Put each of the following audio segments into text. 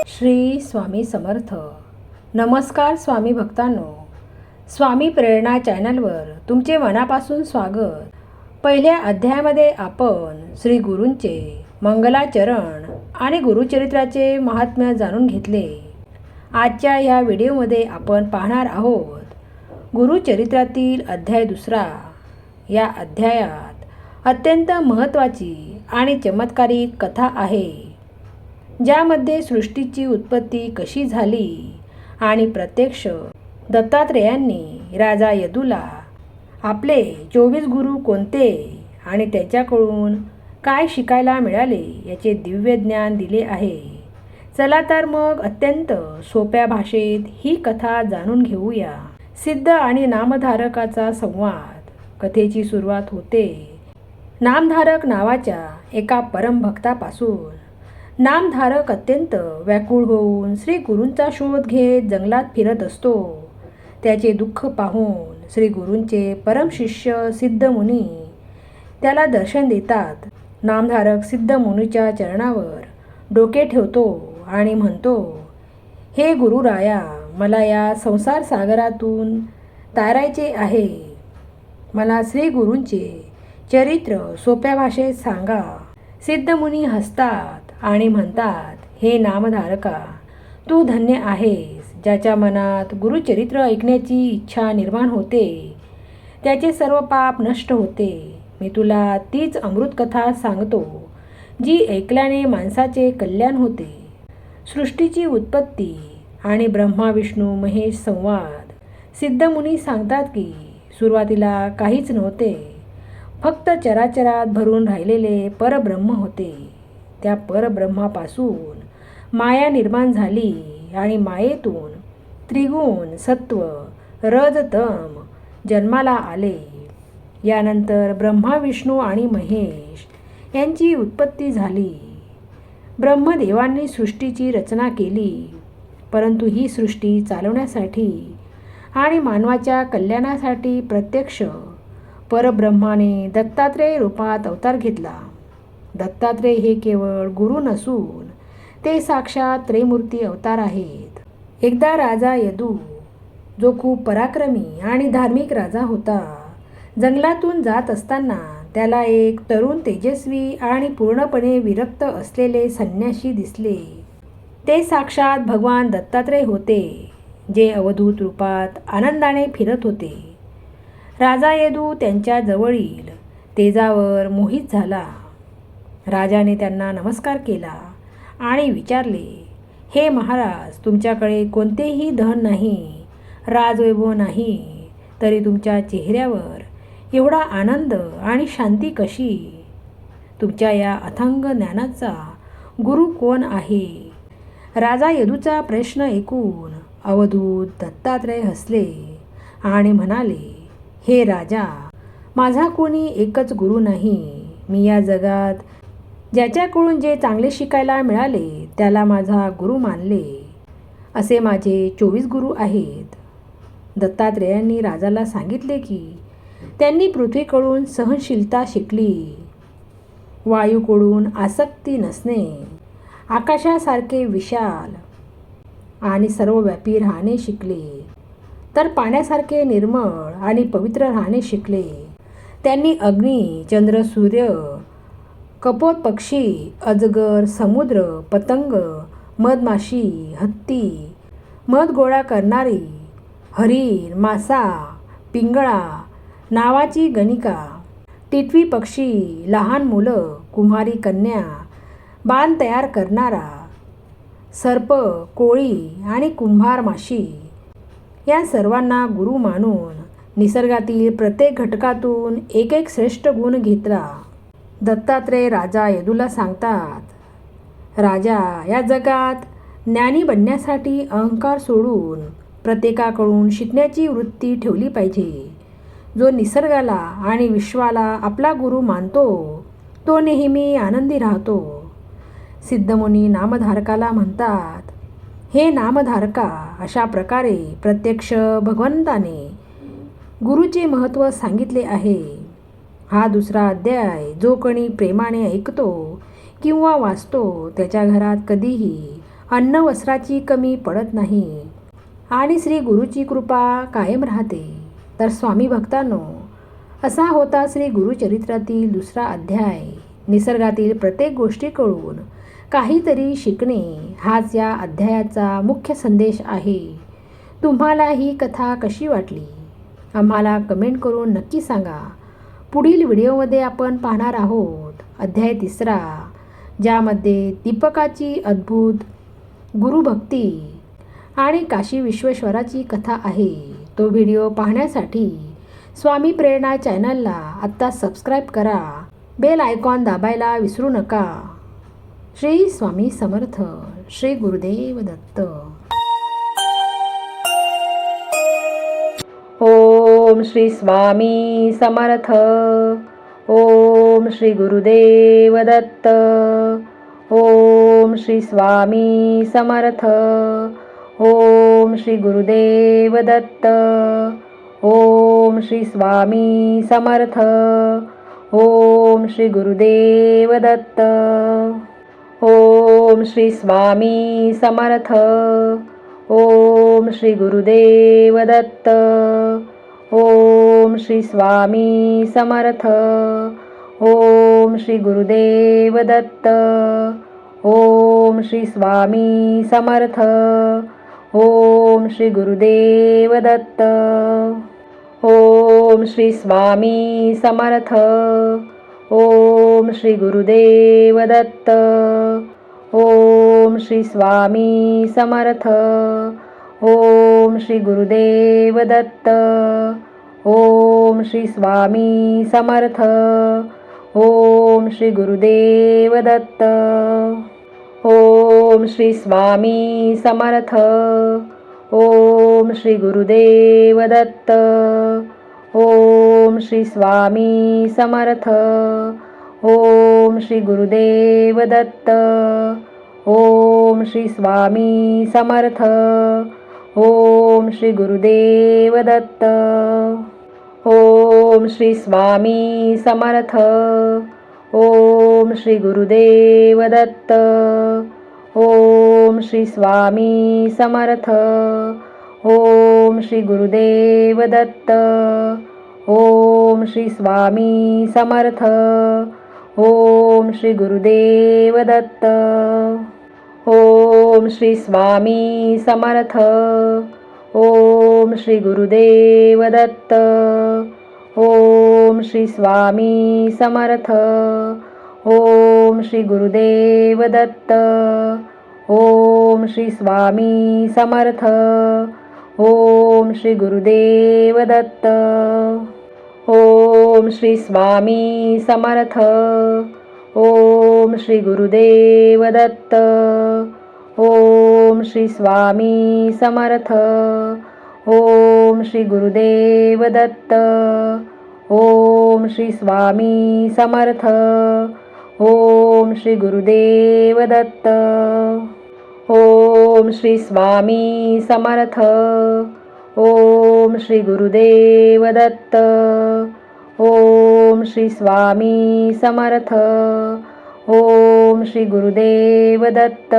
श्री स्वामी समर्थ. नमस्कार स्वामी भक्तांनो. स्वामी प्रेरणा चॅनलवर तुमचे मनापासून स्वागत. पहिल्या अध्यायामध्ये आपण श्री गुरूंचे मंगलाचरण आणि गुरुचरित्राचे महात्म्य जाणून घेतले. आजच्या या व्हिडिओमध्ये आपण पाहणार आहोत गुरुचरित्रातील अध्याय 2. या अध्यायात अत्यंत महत्त्वाची आणि चमत्कारिक कथा आहे, ज्यामध्ये सृष्टीची उत्पत्ती कशी झाली आणि प्रत्यक्ष दत्तात्रेयांनी राजा यदूला आपले 24 गुरु कोणते आणि त्यांच्याकडून काय शिकायला मिळाले याचे दिव्य ज्ञान दिले आहे. चला तर मग अत्यंत सोप्या भाषेत ही कथा जाणून घेऊया. सिद्ध आणि नामधारकाचा संवाद. कथेची सुरुवात होते नामधारक नावाच्या एका परमभक्तापासून. नामधारक अत्यंत व्याकुळ होऊन श्री गुरूंचा शोध घेत जंगलात फिरत असतो. त्याचे दुःख पाहून श्री गुरूंचे परमशिष्य सिद्धमुनी त्याला दर्शन देतात. नामधारक सिद्धमुनीच्या चरणावर डोके ठेवतो आणि म्हणतो, हे गुरुराया, मला या संसार सागरातून तारायचे आहे. मला श्री गुरूंचे चरित्र सोप्या भाषेत सांगा. सिद्धमुनी हसतात आणि म्हणतात, हे नामधारका, तू धन्य आहेस. ज्याच्या मनात गुरुचरित्र ऐकण्याची इच्छा निर्माण होते त्याचे सर्व पाप नष्ट होते. मी तुला तीच अमृतकथा सांगतो जी ऐकल्याने माणसाचे कल्याण होते. सृष्टीची उत्पत्ती आणि ब्रह्मा विष्णू महेश संवाद. सिद्धमुनी सांगतात की सुरुवातीला काहीच नव्हते, फक्त चराचरात भरून राहिलेले परब्रह्म होते. त्या परब्रह्मापासून माया निर्माण झाली आणि मायेतून त्रिगुण सत्व रज तम जन्माला आले. यानंतर ब्रह्मा विष्णू आणि महेश यांची उत्पत्ती झाली. ब्रह्मदेवांनी सृष्टीची रचना केली, परंतु ही सृष्टी चालवण्यासाठी आणि मानवाच्या कल्याणासाठी प्रत्यक्ष परब्रह्माने दत्तात्रेय रूपात अवतार घेतला. दत्तात्रेय हे केवळ गुरु नसून ते साक्षात त्रैमूर्ती अवतार आहेत. एकदा राजा यदू, जो खूप पराक्रमी आणि धार्मिक राजा होता, जंगलातून जात असताना त्याला एक तरुण तेजस्वी आणि पूर्णपणे विरक्त असलेले संन्यासी दिसले. ते साक्षात भगवान दत्तात्रेय होते, जे अवधूत रूपात आनंदाने फिरत होते. राजा यदू त्यांच्या जवळील तेजावर मोहित झाला. राजाने त्यांना नमस्कार केला आणि विचारले, हे महाराज, तुमच्याकडे कोणतेही धन नाही, राजवैभव नाही, तरी तुमच्या चेहऱ्यावर एवढा आनंद आणि शांती कशी? तुमच्या या अथांग ज्ञानाचा गुरु कोण आहे? राजा यदूचा प्रश्न ऐकून अवधूत दत्तात्रेय हसले आणि म्हणाले, हे राजा, माझा कोणी एकच गुरु नाही. मी या जगात ज्याच्याकडून जे चांगले शिकायला मिळाले त्याला माझा गुरु मानले. असे माझे 24 गुरु आहेत. दत्तात्रेयांनी राजाला सांगितले की त्यांनी पृथ्वीकडून सहनशीलता शिकली, वायूकडून आसक्ती नसणे, आकाशासारखे विशाल आणि सर्वव्यापी राहणे शिकले, तर पाण्यासारखे निर्मळ आणि पवित्र राहणे शिकले. त्यांनी अग्नी, चंद्र, सूर्य, कपोत, पक्षी, अजगर, समुद्र, पतंग, मधमाशी, हत्ती, मध गोळा करणारी, हरिण, मासा, पिंगळा नावाची गणिका, टिटवी पक्षी, लहान मुलं, कुम्हारी कन्या, बाण तयार करणारा, सर्प, कोळी आणि कुंभार माशी या सर्वांना गुरु मानून निसर्गातील प्रत्येक घटकातून एक एक श्रेष्ठ गुण घेतला. दत्तात्रेय राजा यदूला सांगतात, राजा, या जगात ज्ञानी बनण्यासाठी अहंकार सोडून प्रत्येकाकडून शिकण्याची वृत्ती ठेवली पाहिजे. जो निसर्गाला आणि विश्वाला आपला गुरु मानतो तो नेहमी आनंदी राहतो. सिद्धमुनी नामधारकाला म्हणतात, हे नामधारका, अशा प्रकारे प्रत्यक्ष भगवंताने गुरुचे महत्त्व सांगितले आहे. हा 2 अध्याय जो कोणी प्रेमाने ऐकतो किंवा वाचतो त्याच्या घरात कधीही अन्न वस्त्राची कमी पडत नाही आणि श्री गुरुची कृपा कायम राहते. तर स्वामी भक्तांनो, असा होता श्री गुरुचरित्रातील दुसरा अध्याय. निसर्गातील प्रत्येक गोष्टीकडून काहीतरी शिकणे हाच या अध्यायाचा मुख्य संदेश आहे. तुम्हाला ही कथा कशी वाटली आम्हाला कमेंट करून नक्की सांगा. पुढील व्हिडिओमध्ये आपण पाहणार आहोत अध्याय 3, ज्यामध्ये दीपकाची अद्भुत गुरुभक्ती आणि काशी विश्वेश्वराची कथा आहे. तो व्हिडिओ पाहण्यासाठी स्वामी प्रेरणा चॅनलला आत्ता सबस्क्राईब करा. बेल आयकॉन दाबायला विसरू नका. श्री स्वामी समर्थ. श्री गुरुदेव दत्त. ओम श्री स्वामी समर्थ. ओम श्री गुरुदेव दत्त. ओम श्री स्वामी समर्थ. ओम श्री गुरुदेव दत्त. ओम श्री स्वामी समर्थ. ओम श्री गुरुदेव दत्त. ओम श्री स्वामी समर्थ. ओम श्री गुरुदेव दत्त. ओम श्री स्वामी समर्थ. ओम श्री गुरुदेव दत्त. ओम श्री स्वामी समर्थ. ओम श्री गुरुदेव दत्त. ओम श्री स्वामी समर्थ. ओम श्री गुरुदेव दत्त. ओम श्री स्वामी समर्थ. ओम श्री गुरुदेव दत्त. ओम श्री स्वामी समर्थ. ओम श्री गुरुदेव दत्त. ओम श्री स्वामी समर्थ. ओम श्री गुरुदेव दत्त. ओम श्री स्वामी समर्थ. ओम श्री गुरुदेव दत्त. ओम श्री स्वामी समर्थ. ओम श्री गुरुदेव दत्त. ओम श्री स्वामी समर्थ. ओम श्री गुरुदेव दत्त. ओम श्री स्वामी समर्थ. ओम श्री गुरुदेव दत्त. ओम श्री स्वामी समर्थ. ओम श्री गुरुदेव दत्त. ओम श्री स्वामी समर्थ. ओम श्री गुरुदेव दत्त. ओम श्री स्वामी समर्थ. ओम श्री गुरुदेव दत्त. ओम श्री स्वामी समर्थ. ओम श्री गुरुदेव दत्त. ओम श्री स्वामी समर्थ. ओम श्री गुरुदेव दत्त. ओम श्री स्वामी समर्थ. ओम श्री गुरुदेव दत्त. ओम श्री स्वामी समर्थ. ओम श्री गुरुदेव दत्त. ओम श्री स्वामी समर्थ. ओम श्री गुरुदेव दत्त. ओम श्री स्वामी समर्थ. ओम श्री गुरुदेव दत्त.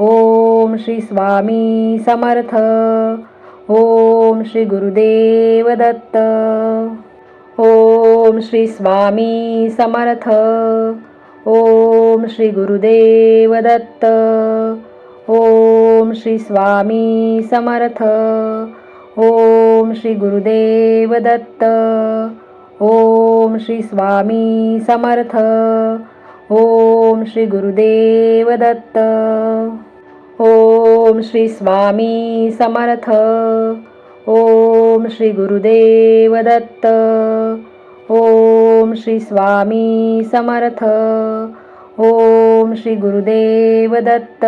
ओम श्री स्वामी समर्थ. ओम श्री गुरुदेव दत्त. ओम श्री स्वामी समर्थ. ओम श्री गुरुदेव दत्त. ओम श्री स्वामी समर्थ. ओम श्री गुरुदेव दत्त. ओम श्री स्वामी समर्थ. ओम श्री गुरुदेव दत्त. ओम श्री स्वामी समर्थ. ओम श्री गुरुदेव दत्त. ओम श्री स्वामी समर्थ. ओम श्री गुरुदेव दत्त.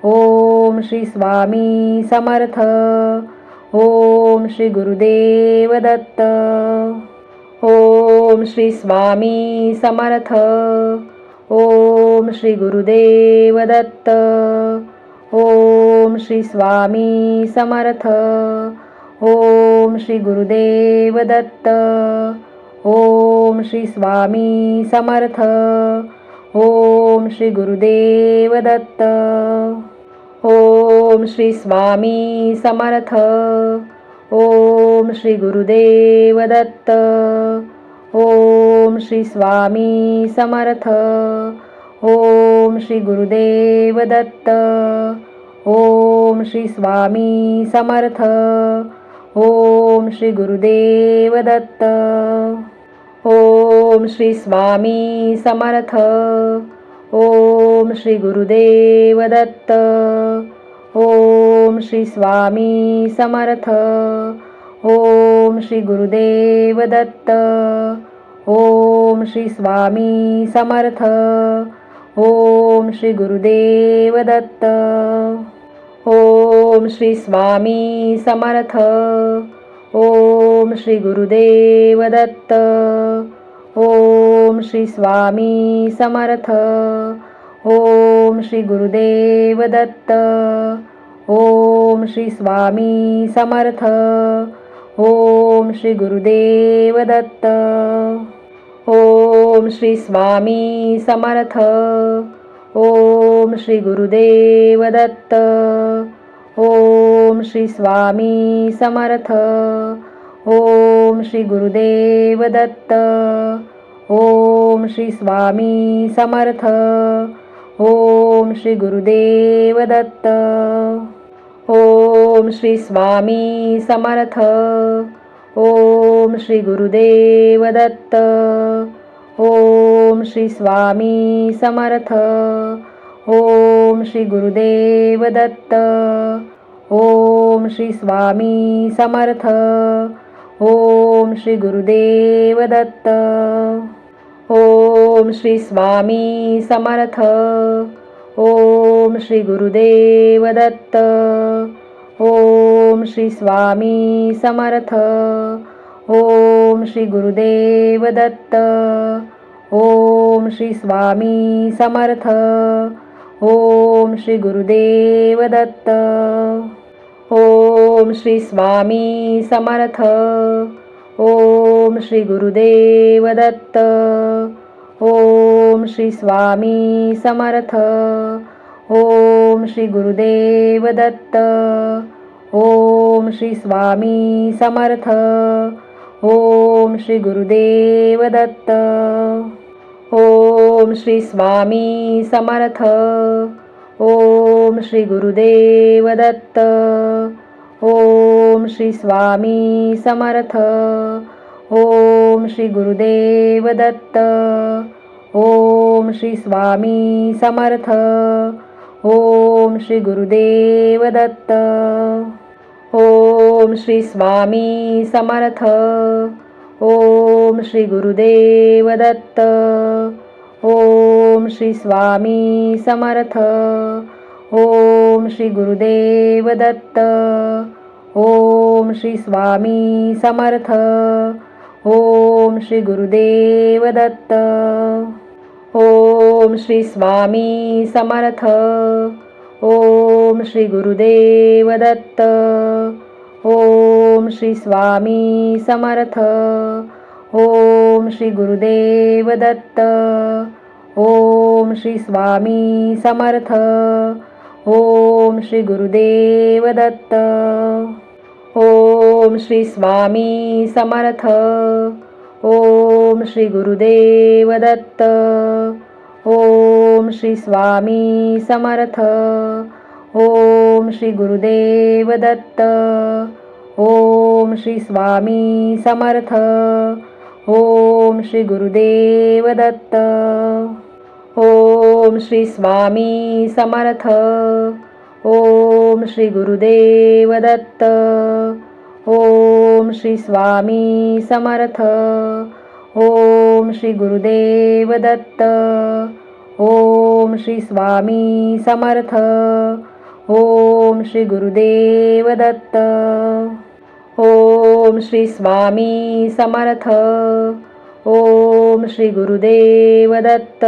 ओम श्री स्वामी समर्थ. ओम श्री गुरुदेव दत्त. ओम श्री स्वामी समर्थ. ओम श्री गुरुदेव दत्त. ओम श्री स्वामी समर्थ. ओम श्री गुरुदेव दत्त. ओम श्री स्वामी समर्थ. ओम श्री गुरुदेव दत्त. ओम श्री स्वामी समर्थ. ओम श्री गुरुदेव दत्त. ओम श्री स्वामी समर्थ. ओम श्री गुरुदेव दत्त. ओम श्री स्वामी समर्थ. ओम श्री गुरुदेव दत्त. ओम श्री स्वामी समर्थ. ओम श्री गुरुदेव दत्त. ओम श्री स्वामी समर्थ. ओम श्री गुरुदेव दत्त. ओम श्री स्वामी समर्थ. ओम श्री गुरुदेव दत्त. ओम श्री स्वामी समर्थ. ओम श्री गुरुदेव दत्त. ओम श्री स्वामी समर्थ. ओम श्री गुरुदेव दत्त. ओम श्री स्वामी समर्थ. ओम श्री गुरुदेव दत्त. ओम श्री स्वामी समर्थ. ओम श्री गुरुदेव दत्त. ओम श्री स्वामी समर्थ. ओम श्री गुरुदेव दत्त. ओम श्री स्वामी समर्थ. ओम श्री गुरुदेव दत्त. ओम श्री स्वामी समर्थ. ओम श्री गुरुदेव दत्त. ओम श्री स्वामी समर्थ. ओम श्री गुरुदेव दत्त. ओम श्री स्वामी समर्थ. ओम श्री गुरुदेव दत्त. ओम श्री स्वामी समर्थ. ओम श्री गुरुदेव दत्त. ओम श्री स्वामी समर्थ. ओम श्री गुरुदेव दत्त. ओम श्री स्वामी समर्थ. ओम श्री गुरुदेव दत्त. ओम श्री स्वामी समर्थ. ओम श्री गुरुदेव दत्त. ओम श्री स्वामी समर्थ. ओम श्री गुरुदेव दत्त. ओम श्री स्वामी समर्थ. ओम श्री गुरुदेव दत्त. ओम श्री स्वामी समर्थ. ओम श्री गुरुदेव दत्त. ओम श्री स्वामी समर्थ. ओम श्री गुरुदेव दत्त. ओम श्री स्वामी समर्थ. ओम श्री गुरुदेव दत्त. ओम श्री स्वामी समर्थ. ओम श्री गुरुदेव दत्त. ओम श्री स्वामी समर्थ. ओम श्री गुरुदेव दत्त. ओम श्री स्वामी समर्थ. ओम श्री गुरुदेव दत्त. ओम श्री स्वामी समर्थ. ओम श्री गुरुदेव दत्त. ओम श्री स्वामी समर्थ. ओम श्री गुरुदेव दत्त. ओम श्री स्वामी समर्थ. ओम श्री गुरुदेव दत्त. ओम श्री स्वामी समर्थ. ओम श्री गुरुदेव दत्त. ओम श्री स्वामी समर्थ. ओम श्री गुरुदेव दत्त. ओम श्री स्वामी समर्थ. ओम श्री गुरुदेव दत्त. ओम श्री स्वामी समर्थ. ओम श्री गुरुदेव दत्त. ओम श्री स्वामी समर्थ. ओम श्री गुरुदेव दत्त. ओम श्री स्वामी समर्थ. ओम श्री गुरुदेव दत्त. ओम श्री स्वामी समर्थ. ओम श्री गुरुदेव दत्त.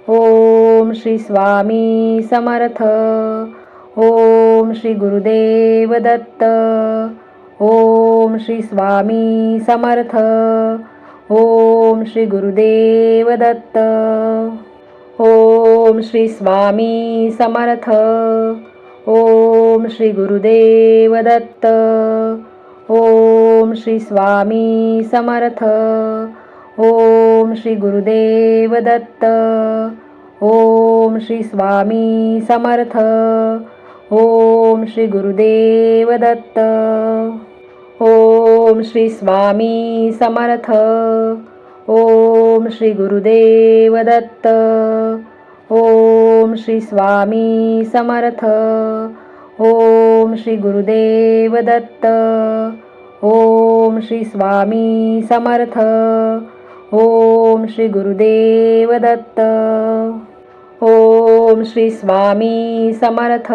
ओम श्री स्वामी समर्थ. ओम श्री गुरुदेव दत्त. ओम श्री स्वामी समर्थ. ओम श्री गुरुदेव दत्त. ओम श्री स्वामी समर्थ. ओम श्री गुरुदेव दत्त. ओम श्री स्वामी समर्थ. ओम श्री गुरुदेव दत्त. ओम श्री स्वामी समर्थ. ओम श्री गुरुदेव दत्त. ओम श्री स्वामी समर्थ. ओम श्री गुरुदेव दत्त. ओम श्री स्वामी समर्थ. ओम श्री गुरुदेव दत्त. ओम श्री स्वामी समर्थ. ओम श्री गुरुदेव दत्त. ओम श्री स्वामी समर्थ.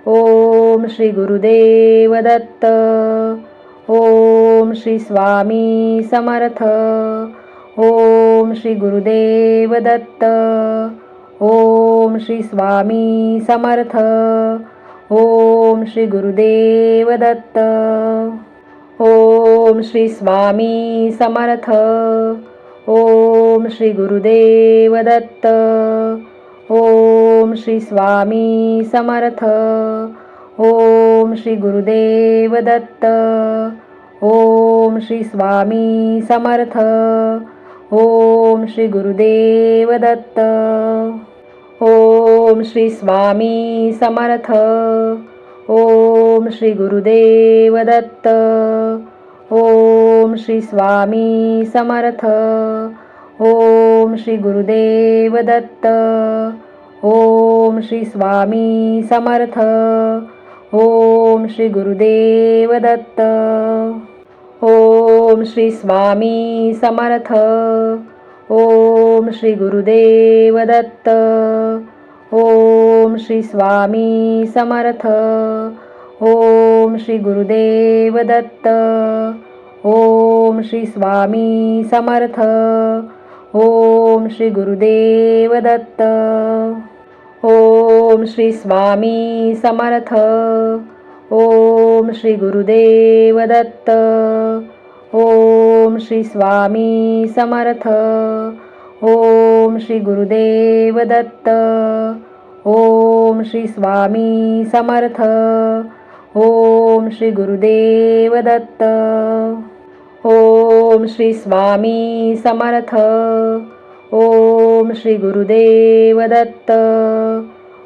ओम श्री गुरुदेव दत्त. ओम श्री स्वामी समर्थ. ओम श्री गुरुदेव दत्त. ओम श्री स्वामी समर्थ. ओम श्री गुरुदेव दत्त. ओम श्री स्वामी समर्थ. ओम श्री गुरुदेव दत्त. ओम श्री स्वामी समर्थ. ओम श्री गुरुदेव दत्त. ओम श्री स्वामी समर्थ. ओम श्री गुरुदेव दत्त. ओम श्री स्वामी समर्थ. ओम श्री गुरुदेव दत्त. ओम श्री स्वामी समर्थ. ओम श्री गुरुदेव दत्त. ओम श्री स्वामी समर्थ. ओम श्री गुरुदेव दत्त. ओम श्री स्वामी समर्थ. ओम श्री गुरुदेव दत्त. ओम श्री स्वामी समर्थ. ओम श्री गुरुदेव दत्त. ओम श्री स्वामी समर्थ. ओम श्री गुरुदेव दत्त. ओम श्री स्वामी समर्थ. ओम श्री गुरुदेव दत्त. ओम श्री स्वामी समर्थ. ओम श्री गुरुदेव दत्त. ओम श्री स्वामी समर्थ. ओम श्री गुरुदेव दत्त. ओम श्री स्वामी समर्थ. ओम श्री गुरुदेव दत्त.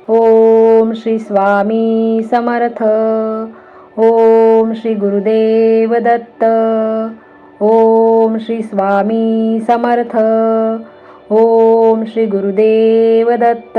ओम श्री स्वामी समर्थ. ओम श्री गुरुदेव दत्त. ओम श्री स्वामी समर्थ. ओम श्री गुरुदेव दत्त.